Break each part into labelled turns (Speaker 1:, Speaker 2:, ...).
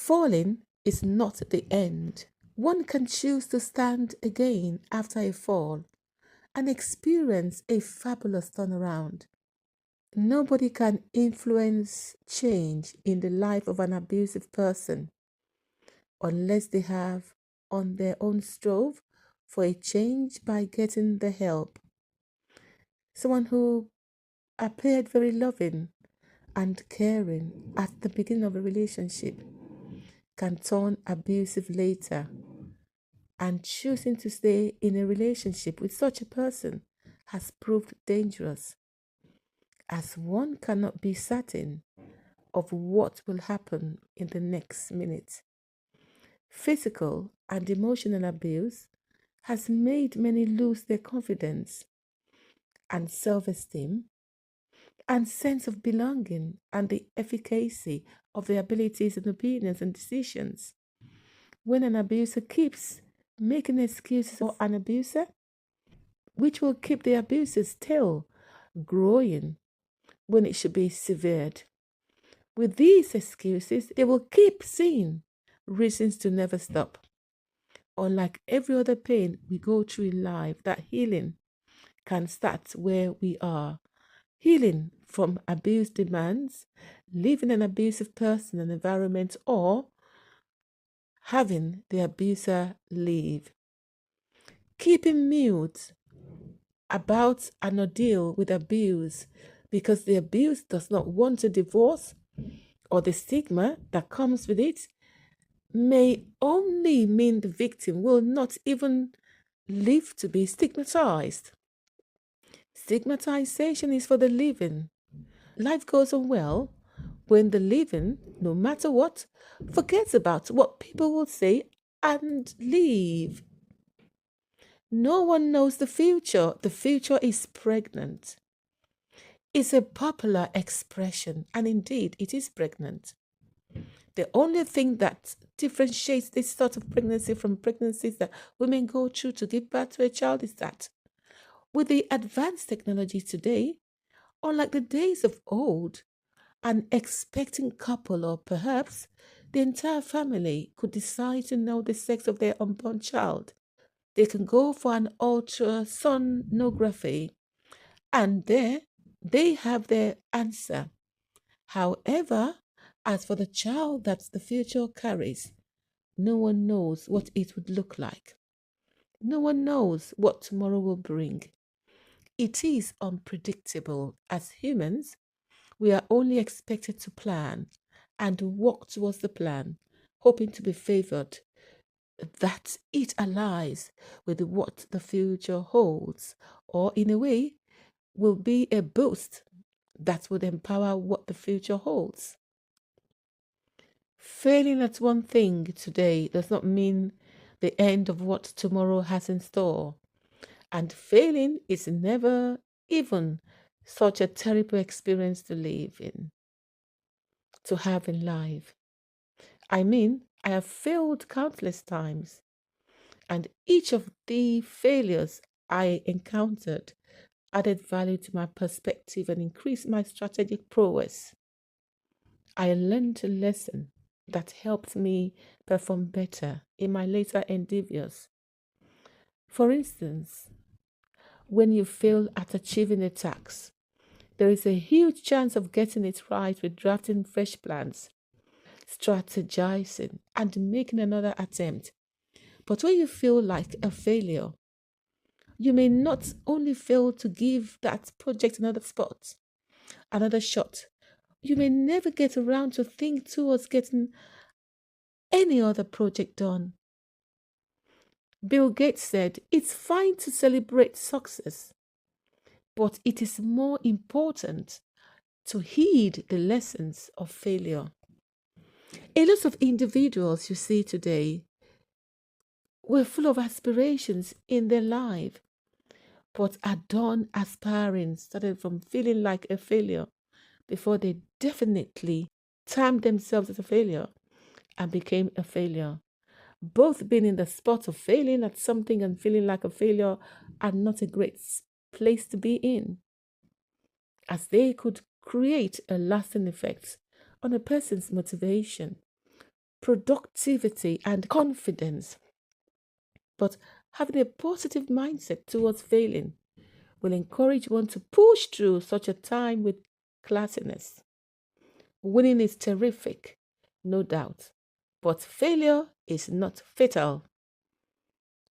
Speaker 1: Falling is not the end. One can choose to stand again after a fall and experience a fabulous turnaround. Nobody can influence change in the life of an abusive person unless they have on their own strove for a change by getting the help. Someone who appeared very loving and caring at the beginning of a relationship can turn abusive later, and choosing to stay in a relationship with such a person has proved dangerous, as one cannot be certain of what will happen in the next minute. Physical and emotional abuse has made many lose their confidence and self esteem and sense of belonging and the efficacy of their abilities and opinions and decisions. When an abuser keeps making excuses for an abuser, which will keep the abuser's tail growing when it should be severed. With these excuses, they will keep seeing reasons to never stop. Unlike every other pain we go through in life, that healing can start where we are. Healing from abuse demands leaving an abusive person and environment, or having the abuser leave. Keeping mute about an ordeal with abuse because the abuse does not want a divorce or the stigma that comes with it may only mean the victim will not even live to be stigmatized. Stigmatization is for the living. Life goes on well when the living, no matter what, forgets about what people will say and leave. No one knows the future. The future is pregnant. It's a popular expression, and indeed it is pregnant. The only thing that differentiates this sort of pregnancy from pregnancies that women go through to give birth to a child is that with the advanced technology today, unlike the days of old, an expecting couple or perhaps the entire family could decide to know the sex of their unborn child. They can go for an ultrasonography and there they have their answer. However, as for the child that the future carries, no one knows what it would look like. No one knows what tomorrow will bring. It is unpredictable. As humans, we are only expected to plan and walk towards the plan, hoping to be favored, that it aligns with what the future holds, or in a way, will be a boost that would empower what the future holds. Failing at one thing today does not mean the end of what tomorrow has in store. And failing is never even such a terrible experience to live in, to have in life. I mean, I have failed countless times, and each of the failures I encountered added value to my perspective and increased my strategic prowess. I learned a lesson that helped me perform better in my later endeavors. For instance, when you fail at achieving a task, there is a huge chance of getting it right with drafting fresh plans, strategizing, and making another attempt. But when you feel like a failure, you may not only fail to give that project another spot, another shot, you may never get around to think towards getting any other project done. Bill Gates said, "It's fine to celebrate success, but it is more important to heed the lessons of failure." A lot of individuals you see today were full of aspirations in their life, but are done aspiring, started from feeling like a failure before they definitely termed themselves as a failure and became a failure. Both being in the spot of failing at something and feeling like a failure are not a great place to be in, as they could create a lasting effect on a person's motivation, productivity, and confidence. But having a positive mindset towards failing will encourage one to push through such a time with classiness. Winning is terrific, no doubt, but failure is not fatal.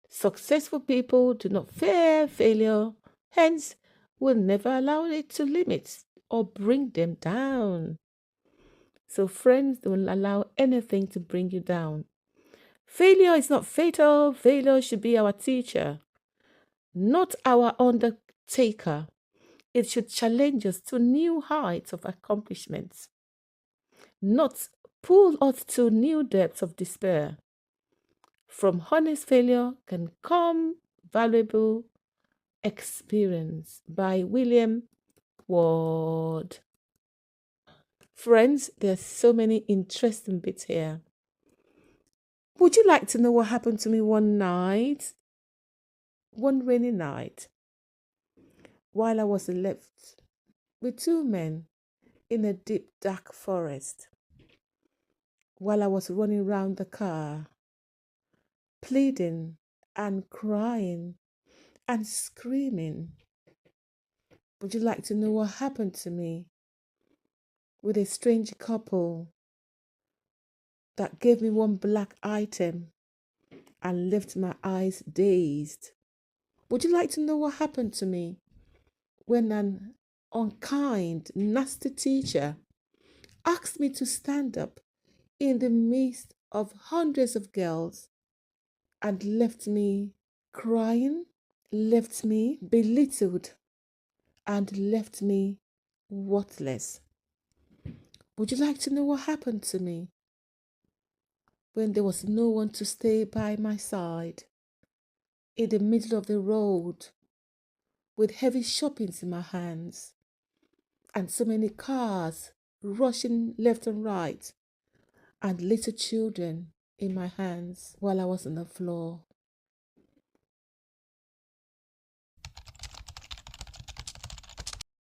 Speaker 1: Successful people do not fear failure, hence, will never allow it to limit or bring them down. So, friends, don't allow anything to bring you down. Failure is not fatal, failure should be our teacher, not our undertaker. It should challenge us to new heights of accomplishments, not pull us to new depths of despair. From honest failure can come valuable experience by William Ward. Friends, there's so many interesting bits here. Would you like to know what happened to me one rainy night, while I was left with two men in a deep dark forest, while I was running round the car, pleading and crying and screaming? Would you like to know what happened to me with a strange couple that gave me one black item and left my eyes dazed? Would you like to know what happened to me when an unkind, nasty teacher asked me to stand up in the midst of hundreds of girls and left me crying, left me belittled, and left me worthless? Would you like to know what happened to me when there was no one to stay by my side in the middle of the road with heavy shoppings in my hands and so many cars rushing left and right and little children in my hands while I was on the floor?